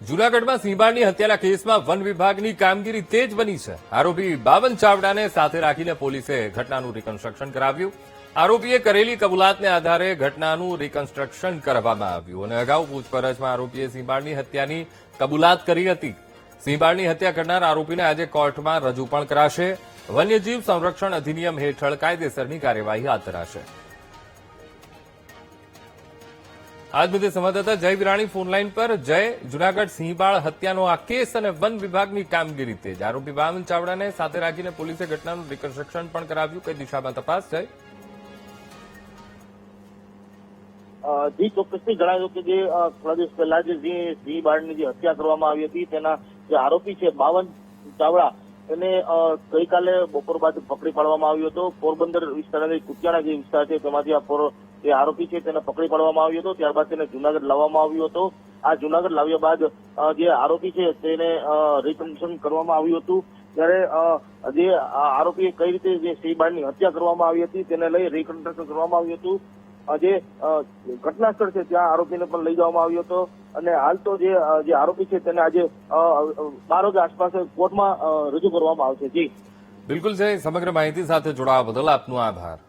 જૂનાગઢમાં સિંહબાળની હત્યાના કેસમાં વન વિભાગની કામગીરી તેજ બની છે। આરોપી બાવન ચાવડાને સાથે રાખીને પોલીસે ઘટનાનું રિકન્સ્ટ્રક્શન કરાવ્યું। આરોપીએ કરેલી કબૂલાતને આધારે ઘટનાનું રિકન્સ્ટ્રક્શન કરવામાં આવ્યું અને અગાઉ પૂછપરછમાં આરોપીએ સિંહબાળની હત્યાની કબૂલાત કરી હતી। સિંહબાળની હત્યા કરનાર આરોપીને આજે કોર્ટમાં રજૂ પણ કરાશે। વન્યજીવ સંરક્ષણ અધિનિયમ હેઠળ કાયદેસરની કાર્યવાહી હાથ ધરાશે। આજ મુદ્દે સંવાદદાતા જય વિરાણી ફોનલાઈન પર। જય, જૂનાગઢ સિંહબાળ હત્યાનો આ કેસ અને વન વિભાગની કામગીરી તેજ। આરોપી બાવન ચાવડાને સાથે રાખીને પોલીસે ઘટનાનું રિકન્સ્ટ્રક્શન પણ કરાવ્યું। કઈ દિશામાં તપાસ? જય જી ચોક્કસથી જણાવ્યું કે જે થોડા દિવસ પહેલા જે સિંહબાળની જે હત્યા કરવામાં આવી હતી તેના જે આરોપી છે બાવન ચાવડા એને ગઈકાલે બપોર બાદ પકડી પાડવામાં આવ્યો હતો। પોરબંદર વિસ્તારના કુતિયાણા જે વિસ્તાર છે તેમાંથી જે આરોપી છે તેને પકડી પાડવામાં આવ્યો હતો। ત્યારબાદ તેને જૂનાગઢ લાવવામાં આવ્યો હતો। આ જૂનાગઢ લાવ્યા બાદ જે આરોપી છે તેને રિકન્સ્ટ્રક્શન કરવામાં આવ્યું હતું। ત્યારે જે આરોપીએ કઈ રીતે જે સિંહબાળની હત્યા કરવામાં આવી હતી તેને લઈ રિકન્સ્ટ્રક્શન કરવામાં આવ્યું હતું। જે ઘટના સ્થળ છે ત્યાં આરોપીને પણ લઈ જવામાં આવ્યો હતો અને હાલ તો જે આરોપી છે તેને આજે 12 વાગ્યા આસપાસ કોર્ટમાં રજૂ કરવામાં આવશે। જી બિલકુલ જય, સમગ્ર માહિતી સાથે જોડાવા બદલ આપનો આભાર।